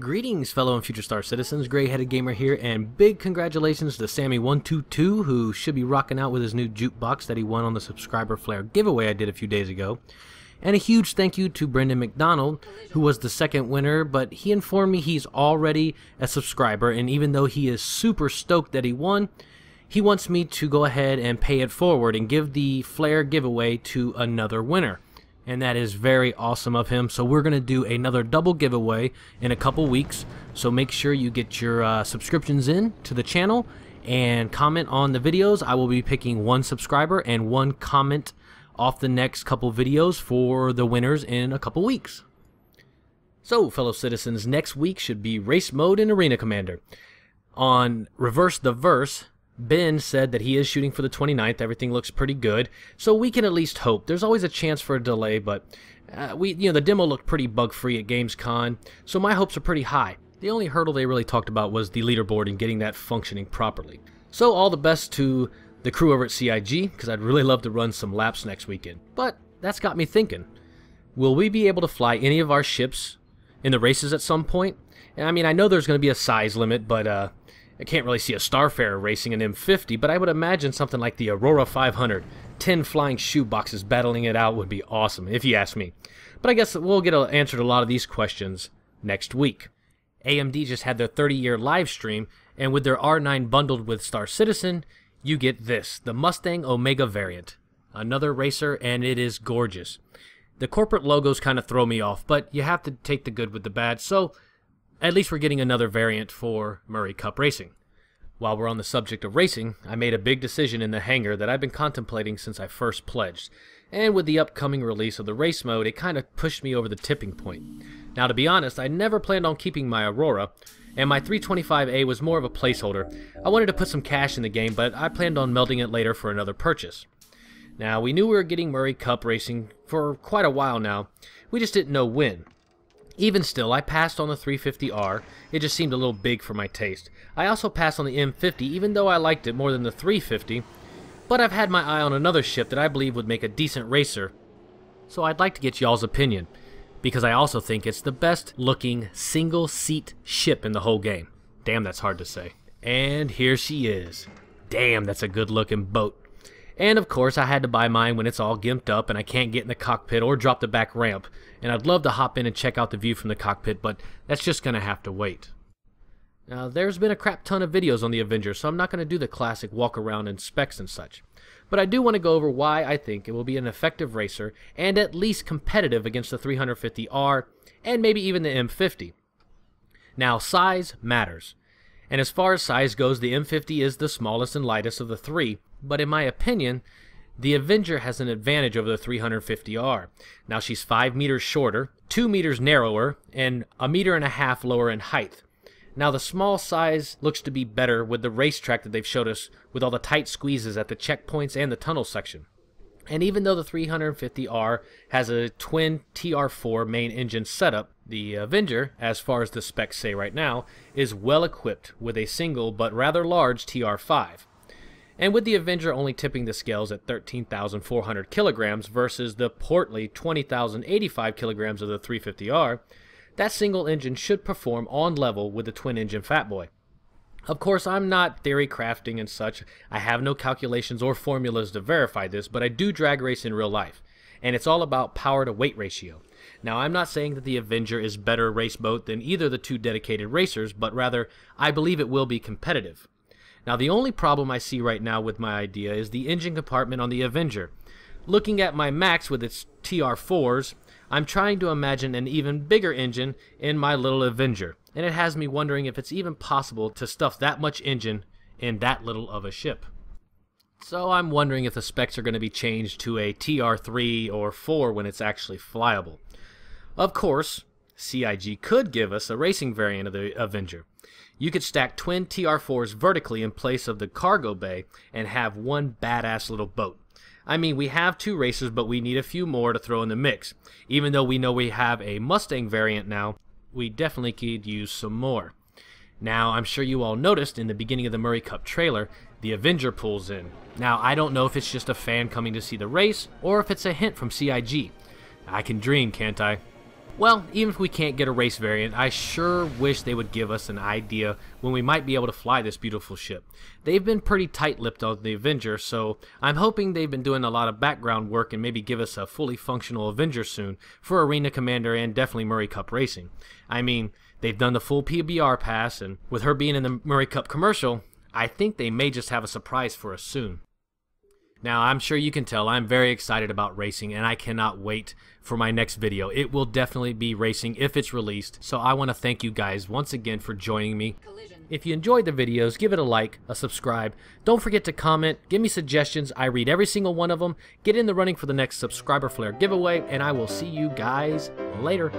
Greetings, fellow and future star citizens. Gray-headed gamer here, and big congratulations to Sammy122, who should be rocking out with his new jukebox that he won on the subscriber flare giveaway I did a few days ago. And a huge thank you to Brendan McDonald, who was the second winner, but he informed me he's already a subscriber, and even though he is super stoked that he won, he wants me to go ahead and pay it forward and give the flare giveaway to another winner. And that is very awesome of him. So we're going to do another double giveaway in a couple weeks. So make sure you get your subscriptions in to the channel and comment on the videos. I will be picking one subscriber and one comment off the next couple videos for the winners in a couple weeks. So, fellow citizens, next week should be Race Mode and Arena Commander. On Reverse the Verse, Ben said that he is shooting for the 29th. Everything looks pretty good, so we can at least hope. There's always a chance for a delay, but the demo looked pretty bug-free at Gamescom, so my hopes are pretty high. The only hurdle they really talked about was the leaderboard and getting that functioning properly. So all the best to the crew over at CIG, because I'd really love to run some laps next weekend. But that's got me thinking, will we be able to fly any of our ships in the races at some point? And I mean, I know there's going to be a size limit, but I can't really see a Starfarer racing an M50, but I would imagine something like the Aurora 500, 10 flying shoeboxes battling it out would be awesome, if you ask me. But I guess we'll get answered a lot of these questions next week. AMD just had their 30-year live stream, and with their R9 bundled with Star Citizen, you get this, the Mustang Omega variant. Another racer, and it is gorgeous. The corporate logos kind of throw me off, but you have to take the good with the bad, so at least we're getting another variant for Murray Cup Racing. While we're on the subject of racing, I made a big decision in the hangar that I've been contemplating since I first pledged. And with the upcoming release of the race mode, it kind of pushed me over the tipping point. Now, to be honest, I never planned on keeping my Aurora, and my 325A was more of a placeholder. I wanted to put some cash in the game, but I planned on melding it later for another purchase. Now, we knew we were getting Murray Cup Racing for quite a while now. We just didn't know when. Even still, I passed on the 350R. It just seemed a little big for my taste. I also passed on the M50, even though I liked it more than the 350. But I've had my eye on another ship that I believe would make a decent racer. So I'd like to get y'all's opinion, because I also think it's the best looking single-seat ship in the whole game. Damn, that's hard to say. And here she is. Damn, that's a good-looking boat. And of course, I had to buy mine when it's all gimped up and I can't get in the cockpit or drop the back ramp. And I'd love to hop in and check out the view from the cockpit, but that's just going to have to wait. Now, there's been a crap ton of videos on the Avenger, so I'm not going to do the classic walk around and specs and such. But I do want to go over why I think it will be an effective racer and at least competitive against the 350R and maybe even the M50. Now, size matters. And as far as size goes, the M50 is the smallest and lightest of the three, but in my opinion, the Avenger has an advantage over the 350R. Now, she's 5 meters shorter, 2 meters narrower, and 1.5 meters lower in height. Now, the small size looks to be better with the racetrack that they've showed us with all the tight squeezes at the checkpoints and the tunnel section. And even though the 350R has a twin TR4 main engine setup, the Avenger, as far as the specs say right now, is well equipped with a single but rather large TR5. And with the Avenger only tipping the scales at 13,400 kilograms versus the portly 20,085 kilograms of the 350R, that single engine should perform on level with the twin-engine Fatboy. Of course, I'm not theory crafting and such. I have no calculations or formulas to verify this, but I do drag race in real life, and it's all about power to weight ratio. Now, I'm not saying that the Avenger is better race boat than either of the two dedicated racers, but rather, I believe it will be competitive. Now, the only problem I see right now with my idea is the engine compartment on the Avenger. Looking at my Max with its TR4s, I'm trying to imagine an even bigger engine in my little Avenger, and it has me wondering if it's even possible to stuff that much engine in that little of a ship. So I'm wondering if the specs are going to be changed to a TR3 or 4 when it's actually flyable. Of course, CIG could give us a racing variant of the Avenger. You could stack twin TR4s vertically in place of the cargo bay and have one badass little boat. I mean, we have 2 racers, but we need a few more to throw in the mix. Even though we know we have a Mustang variant now, we definitely could use some more. Now, I'm sure you all noticed in the beginning of the Murray Cup trailer, the Avenger pulls in. Now, I don't know if it's just a fan coming to see the race, or if it's a hint from CIG. I can dream, can't I? Well, even if we can't get a race variant, I sure wish they would give us an idea when we might be able to fly this beautiful ship. They've been pretty tight-lipped on the Avenger, so I'm hoping they've been doing a lot of background work and maybe give us a fully functional Avenger soon for Arena Commander and definitely Murray Cup Racing. I mean, they've done the full PBR pass, and with her being in the Murray Cup commercial, I think they may just have a surprise for us soon. Now, I'm sure you can tell I'm very excited about racing, and I cannot wait for my next video. It will definitely be racing if it's released, so I want to thank you guys once again for joining me. If you enjoyed the videos, give it a like, a subscribe. Don't forget to comment, give me suggestions. I read every single one of them. Get in the running for the next subscriber flare giveaway, and I will see you guys later.